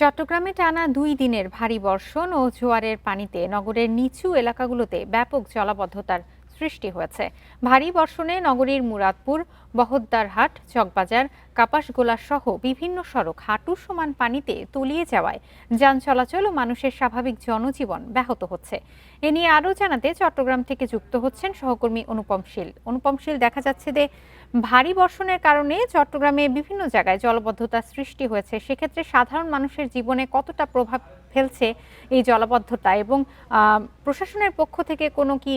চট্টগ্রামে টানা ২ দিনের ভারী বর্ষণ ও জোয়ারের পানিতে নগরের নিচু এলাকাগুলোতে ব্যাপক জলাবদ্ধতার সৃষ্টি হয়েছে। ভারী বর্ষণে নগরীর মুরাদপুর, বহদ্দারহাট, চকবাজার, কাপাসগোলা সহ বিভিন্ন সড়ক হাঁটু সমান পানিতে তলিয়ে যাওয়ায় যান চলাচল ও মানুষের স্বাভাবিক জনজীবন ব্যাহত হচ্ছে। এ নিয়ে আরও জানাতে চট্টগ্রাম থেকে যুক্ত হচ্ছেন সহকর্মী অনুপম শীল। দেখা যাচ্ছে যে ভারী বর্ষণের কারণে চট্টগ্রামে বিভিন্ন জায়গায় জলাবদ্ধতার সৃষ্টি হয়েছে। সেক্ষেত্রে সাধারণ মানুষের জীবনে কতটা প্রভাব ফেলছে এই জলাবদ্ধতা, এবং প্রশাসনের পক্ষ থেকে কোনো কি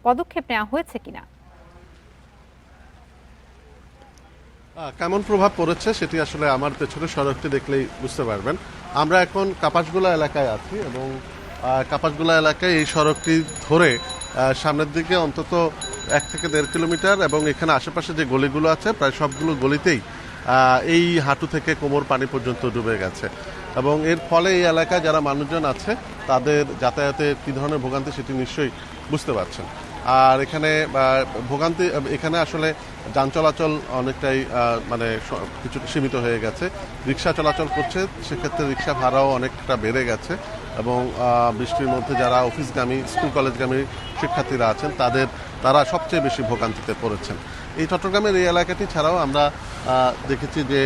পদক্ষেপ নেওয়া হয়েছে কিনা? কেমন প্রভাব পড়েছে সেটি আসলে আমার পেছনের সড়কটি দেখলেই বুঝতে পারবেন। আমরা এখন কাপাসগোলা এলাকায় আছি এবং কাপাসগোলা এলাকায় এই সড়কটি ধরে সামনের দিকে অন্তত 1 থেকে 1.5 কিলোমিটার এবং এখানে আশেপাশে যে গলিগুলো আছে প্রায় সবগুলো গলিতেই এই হাঁটু থেকে কোমর পানি পর্যন্ত ডুবে গেছে এবং এর ফলে এই এলাকায় যারা মানুষজন আছে তাদের যাতায়াতে কী ধরনের ভোগান্তি সেটি নিশ্চয়ই বুঝতে পারছেন। আর এখানে ভোগান্তি এখানে আসলে যান চলাচল অনেকটাই মানে কিছু সীমিত হয়ে গেছে। রিক্সা চলাচল করছে, সেক্ষেত্রে রিক্সা ভাড়াও অনেকটা বেড়ে গেছে এবং বৃষ্টির মধ্যে যারা অফিসগামী, স্কুল কলেজগামী শিক্ষার্থীরা আছেন তারা সবচেয়ে বেশি ভোগান্তিতে পড়েছেন। এই চট্টগ্রামের এই এলাকাটি ছাড়াও আমরা দেখেছি যে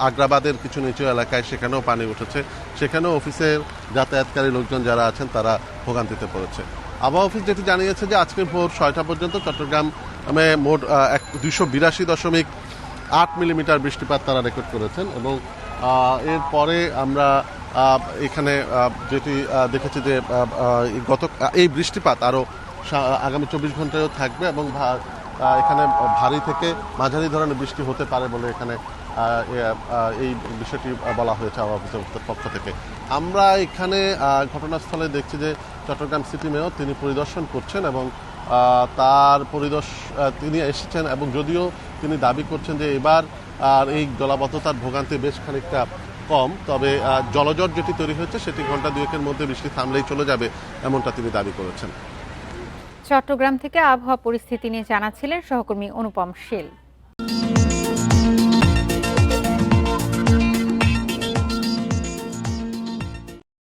আগ্রাবাদের কিছু নিচু এলাকায় সেখানেও পানি উঠেছে, সেখানেও অফিসের যাতায়াতকারী লোকজন যারা আছেন তারা ভোগান্তিতে পড়েছে। আবহাওয়া অফিস যেটি জানিয়েছে যে আজকে ভোর 6টা পর্যন্ত চট্টগ্রামে মোট 282.8 মিলিমিটার বৃষ্টিপাত তারা রেকর্ড করেছেন এবং এরপরে আমরা এখানে যেটি দেখেছি যে এই বৃষ্টিপাত আরও আগামী 24 ঘন্টায়ও থাকবে এবং এখানে ভারী থেকে মাঝারি ধরনের বৃষ্টি হতে পারে বলে এখানে এই বিষয়টি বলা হয়েছে আবহাওয়া অফিসের পক্ষ থেকে। আমরা এখানে ঘটনাস্থলে দেখছি যে চট্টগ্রাম সিটি মেয়র তিনি পরিদর্শন করছেন এবং তিনি এসেছেন এবং যদিও তিনি দাবি করছেন যে এবার এই জলাবদ্ধতার ভোগান্তি বেশ খানিকটা কম, তবে জলজট যেটি তৈরি হয়েছে সেটি ঘন্টা 2-এর মধ্যে বৃষ্টি থামলেই চলে যাবে এমনটা তিনি দাবি করেছেন। চট্টগ্রাম থেকে আবহাওয়া পরিস্থিতি নিয়ে জানাচ্ছিলেন সহকর্মী অনুপম শীল।